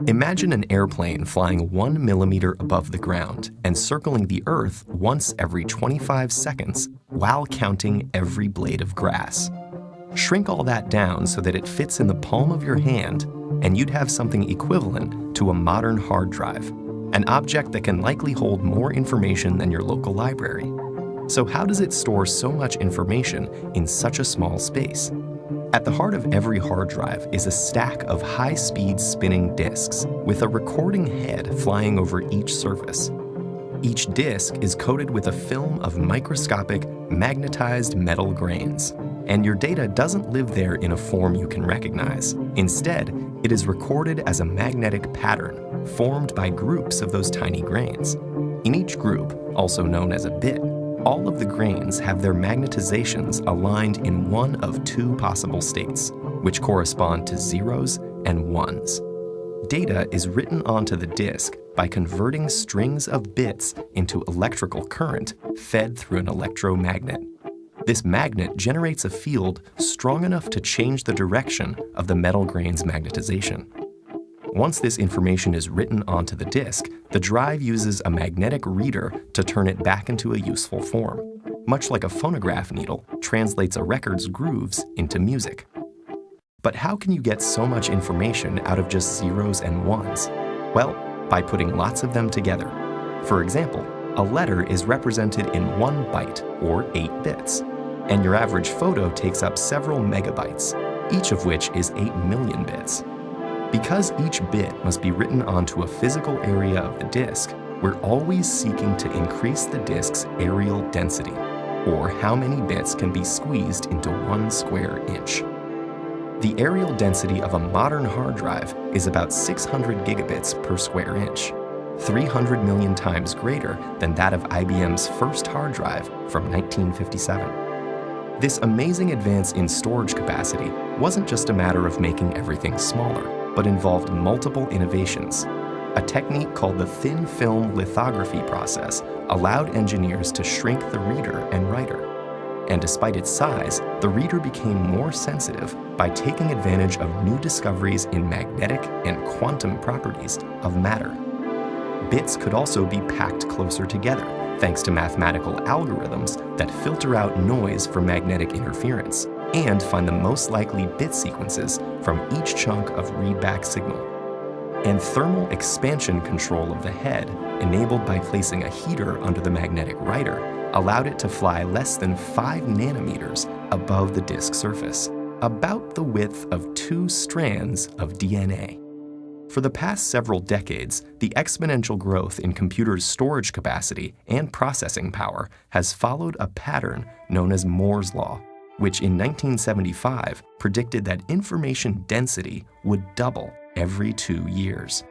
Imagine an airplane flying 1 millimeter above the ground and circling the Earth once every 25 seconds while counting every blade of grass. Shrink all that down so that it fits in the palm of your hand, and you'd have something equivalent to a modern hard drive, an object that can likely hold more information than your local library. So how does it store so much information in such a small space? At the heart of every hard drive is a stack of high-speed spinning disks with a recording head flying over each surface. Each disk is coated with a film of microscopic, magnetized metal grains, and your data doesn't live there in a form you can recognize. Instead, it is recorded as a magnetic pattern formed by groups of those tiny grains. In each group, also known as a bit, all of the grains have their magnetizations aligned in one of two possible states, which correspond to zeros and ones. Data is written onto the disk by converting strings of bits into electrical current fed through an electromagnet. This magnet generates a field strong enough to change the direction of the metal grain's magnetization. Once this information is written onto the disk, the drive uses a magnetic reader to turn it back into a useful form, much like a phonograph needle translates a record's grooves into music. But how can you get so much information out of just zeros and ones? Well, by putting lots of them together. For example, a letter is represented in 1 byte, or 8 bits, and your average photo takes up several megabytes, each of which is 8 million bits. Because each bit must be written onto a physical area of the disk, we're always seeking to increase the disk's areal density, or how many bits can be squeezed into 1 square inch. The areal density of a modern hard drive is about 600 gigabits per square inch, 300 million times greater than that of IBM's first hard drive from 1957. This amazing advance in storage capacity wasn't just a matter of making everything smaller, but involved multiple innovations. A technique called the thin film lithography process allowed engineers to shrink the reader and writer. And despite its size, the reader became more sensitive by taking advantage of new discoveries in magnetic and quantum properties of matter. Bits could also be packed closer together, thanks to mathematical algorithms that filter out noise from magnetic interference and find the most likely bit sequences from each chunk of readback signal. And thermal expansion control of the head, enabled by placing a heater under the magnetic writer, allowed it to fly less than 5 nanometers above the disk surface, about the width of 2 strands of DNA. For the past several decades, the exponential growth in computers' storage capacity and processing power has followed a pattern known as Moore's Law, which in 1975 predicted that information density would double every 2 years.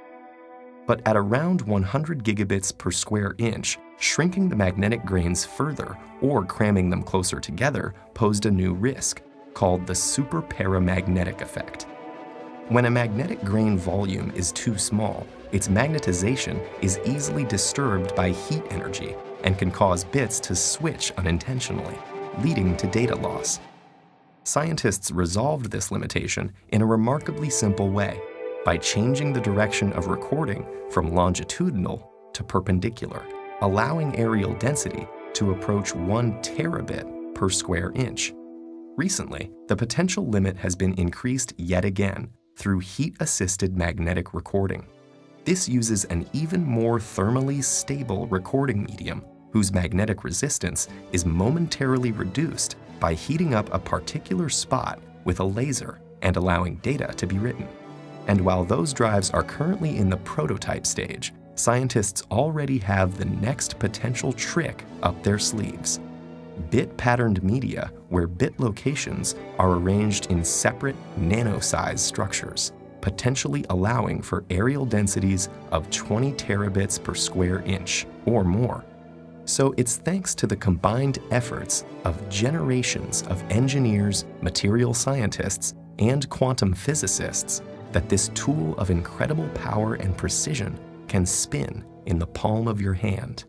But at around 100 gigabits per square inch, shrinking the magnetic grains further or cramming them closer together posed a new risk, called the superparamagnetic effect. When a magnetic grain volume is too small, its magnetization is easily disturbed by heat energy and can cause bits to switch unintentionally, leading to data loss. Scientists resolved this limitation in a remarkably simple way, by changing the direction of recording from longitudinal to perpendicular, allowing areal density to approach 1 terabit per square inch. Recently, the potential limit has been increased yet again through heat-assisted magnetic recording. This uses an even more thermally stable recording medium whose magnetic resistance is momentarily reduced by heating up a particular spot with a laser and allowing data to be written. And while those drives are currently in the prototype stage, scientists already have the next potential trick up their sleeves: bit-patterned media where bit locations are arranged in separate nano-sized structures, potentially allowing for areal densities of 20 terabits per square inch or more. So it's thanks to the combined efforts of generations of engineers, material scientists, and quantum physicists that this tool of incredible power and precision can spin in the palm of your hand.